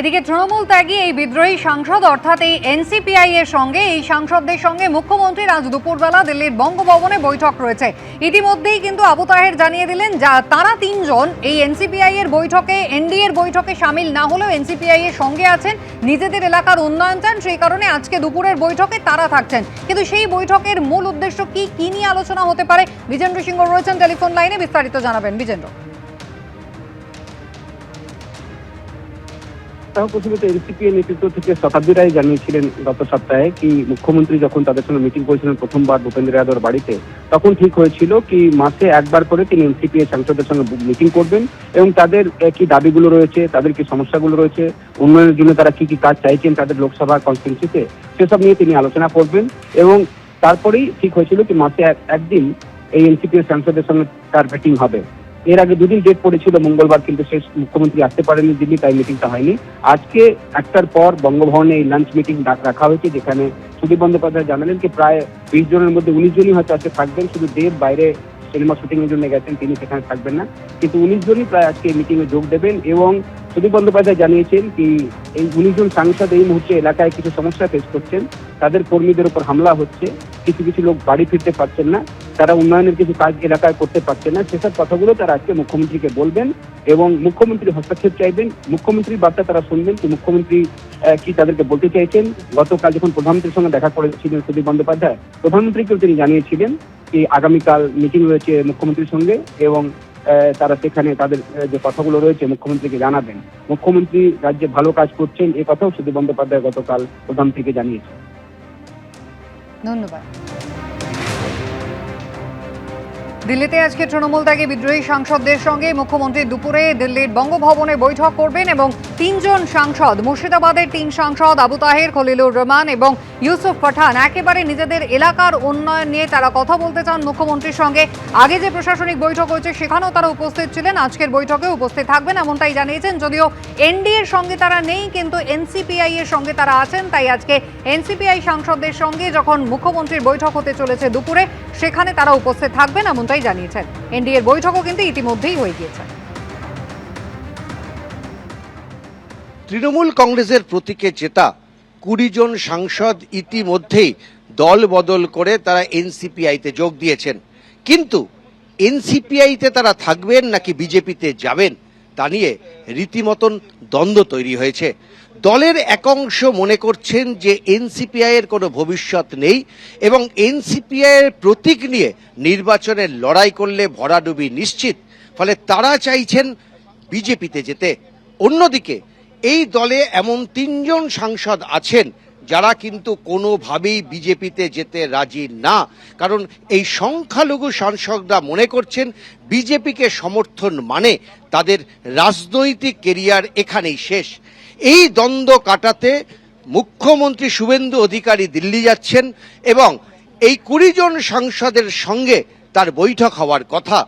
এদিকে তৃণমূল ত্যাগী এই বিদ্রোহী সাংসদ অর্থাৎ এই এনসিপিআই এর সঙ্গে এই সাংসদদের সঙ্গে মুখ্যমন্ত্রীর আজ দুপুরবেলা দিল্লির বঙ্গভবনে বৈঠক রয়েছে। ইতিমধ্যেই কিন্তু আবু তাহের জানিয়ে দিলেন তারা তিনজন এই এনসিপিআই এর বৈঠকে এনডিএ এর বৈঠকে সামিল না হলেও এনসিপিআই এর সঙ্গে আছেন, নিজেদের এলাকার উন্নয়ন চান, সেই কারণে আজকে দুপুরের বৈঠকে তারা থাকছেন। কিন্তু সেই বৈঠকের মূল উদ্দেশ্য কি নিয়ে আলোচনা হতে পারে, বিজেন্দ্র সিংহ রয়েছেন টেলিফোন লাইনে, বিস্তারিত জানাবেন বিজেন্দ্র। প্রথমত এনসিপিআই নেতৃত্ব থেকে শতাব্দী রায় জানিয়েছিলেন গত সপ্তাহে কি মুখ্যমন্ত্রী যখন তাদের সঙ্গে মিটিং করেছিলেন প্রথমবার ভূপেন্দ্র যাদবের বাড়িতে, তখন ঠিক হয়েছিল কি মাসে একবার করে তিনি এনসিপিআই সাংসদদের সঙ্গে মিটিং করবেন এবং তাদের কি দাবিগুলো রয়েছে, তাদের কি সমস্যাগুলো রয়েছে, উন্নয়নের জন্য তারা কি কাজ চাইছেন তাদের লোকসভা কনস্টিটিউয়েন্সিতে, সেসব নিয়ে তিনি আলোচনা করবেন। এবং তারপরেই ঠিক হয়েছিল কি মাসে একদিন এই এনসিপিআই সাংসদদের সঙ্গে তার মিটিং হবে। এর আগে দুদিন ডেট পড়েছিল মঙ্গলবার, কিন্তু শেষ মুখ্যমন্ত্রী আসতে পারেননি দিল্লি, তাই মিটিংটা হয়নি। আজকে একটার পর বঙ্গভবনে এই লাঞ্চ মিটিং ডাক রাখা হয়েছে, যেখানে সুদীপ বন্দ্যোপাধ্যায় জানালেন কি প্রায় 20 জনের মধ্যে 19 জনই হয়তো আজকে থাকবেন। শুধু দেব বাইরে সিনেমা শুটিং এর জন্য গেছেন, তিনি সেখানে থাকবেন না, কিন্তু 19 জনই প্রায় আজকে মিটিং এ যোগ দেবেন। এবং সুদীপ বন্দ্যোপাধ্যায় জানিয়েছেন কি এই 19 জন সাংসদ এই মুহূর্তে এলাকায় কিছু সমস্যা ফেস করছেন, তাদের কর্মীদের উপর হামলা হচ্ছে, কিছু লোক বাড়ি ফিরতে পারছেন না, তারা উন্নয়নের কিছু কাজ এলাকায় করতে পারছেন না, সেসব কথাগুলো তারা আজকে মুখ্যমন্ত্রীকে বলবেন এবং মুখ্যমন্ত্রী হস্তক্ষেপ চাইবেন। মুখ্যমন্ত্রীর বার্তা তারা শুনবেন কি মুখ্যমন্ত্রী কি তাদেরকে বলতে চাইছেন। গতকাল যখন প্রধানমন্ত্রীর সঙ্গে দেখা করেছিলেন সুদীপ বন্দ্যোপাধ্যায়, প্রধানমন্ত্রীকেও তিনি জানিয়েছিলেন কি আগামীকাল মিটিং রয়েছে মুখ্যমন্ত্রীর সঙ্গে এবং তারা সেখানে তাদের যে কথাগুলো রয়েছে মুখ্যমন্ত্রীকে জানাবেন। মুখ্যমন্ত্রী রাজ্যে ভালো কাজ করছেন এ কথাও সুদীপ বন্দ্যোপাধ্যায় গতকাল প্রধানমন্ত্রীকে জানিয়েছেন। ধন্যবাদ। দিল্লিতে আজকে তৃণমূল ত্যাগী বিদ্রোহী সাংসদদের সঙ্গে মুখ্যমন্ত্রী দুপুরে দিল্লির বঙ্গভবনে বৈঠক করবেন এবং তিনজন সাংসদ, মুর্শিদাবাদের 3 সাংসদ আবু তাহের, খলিলুর রহমান এবং ইউসুফ পাঠান, একেবারে নিজেদের এলাকার উন্নয়ন নিয়ে তারা কথা বলতে চান মুখ্যমন্ত্রীর সঙ্গে। আগে যে প্রশাসনিক বৈঠক হয়েছে সেখানেও তারা উপস্থিত ছিলেন, আজকের বৈঠকে উপস্থিত থাকবেন এমনটাই জানিয়েছেন। যদিও এনডিএ এর সঙ্গে তারা নেই, কিন্তু এনসিপিআই এর সঙ্গে তারা আছেন, তাই আজকে এনসিপিআই সাংসদদের সঙ্গে যখন মুখ্যমন্ত্রীর বৈঠক হতে চলেছে দুপুরে, সেখানে তারা উপস্থিত থাকবেন এমনটাই জানিয়েছেন। এনডিএ এর বৈঠকও কিন্তু ইতিমধ্যেই হয়ে গিয়েছে। তৃণমূল কংগ্রেসের প্রতীকে জেতা 20 জন সাংসদ ইতিমধ্যেই দল বদল করে তারা এনসিপিআইতে যোগ দিয়েছেন, কিন্তু এনসিপিআইতে তারা থাকবেন নাকি বিজেপিতে যাবেন তা নিয়ে রীতিমতন দ্বন্দ্ব তৈরি হয়েছে। দলের একাংশ মনে করছেন যে এনসিপিআই এর কোনো ভবিষ্যৎ নেই এবং এনসিপিআই এর প্রতীক নিয়ে নির্বাচনের লড়াই করলে ভরাডুবি নিশ্চিত, ফলে তারা চাইছেন বিজেপিতে যেতে। অন্যদিকে এই দলে এমন 3 জন সাংসদ আছেন যারা কিন্তু কোনোভাবেই বিজেপিতে যেতে রাজি না, কারণ এই সংখ্যালঘু সাংসদরা মনে করছেন বিজেপিকে সমর্থন মানে তাদের রাজনৈতিক কেরিয়ার এখানেই শেষ। এই দ্বন্দ্ব কাটাতে মুখ্যমন্ত্রী শুভেন্দু অধিকারী দিল্লি যাচ্ছেন এবং এই 20 জন সাংসদের সঙ্গে তার বৈঠক হওয়ার কথা।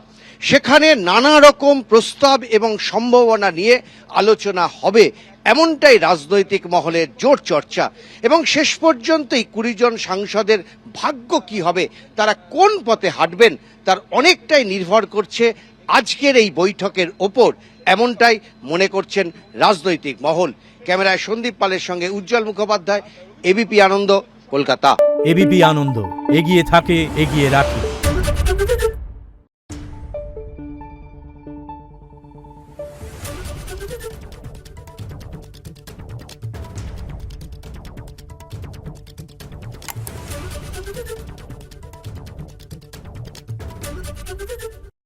সেখানে নানা রকম প্রস্তাব এবং সম্ভাবনা নিয়ে আলোচনা হবে, এমনটাই রাজনৈতিক মহলের জোর চর্চা। এবং শেষ পর্যন্ত এই 20 জন সাংসদের ভাগ্য কি হবে, তারা কোন পথে হাঁটবেন, তার অনেকটাই নির্ভর করছে আজকের এই বৈঠকের ওপর, এমনটাই মনে করছেন রাজনৈতিক মহল। ক্যামেরায় সন্দীপ পালের সঙ্গে উজ্জ্বল মুখোপাধ্যায়, এবিপি আনন্দ, কলকাতা। এবিপি আনন্দ, এগিয়ে থাকে, এগিয়ে রাখে।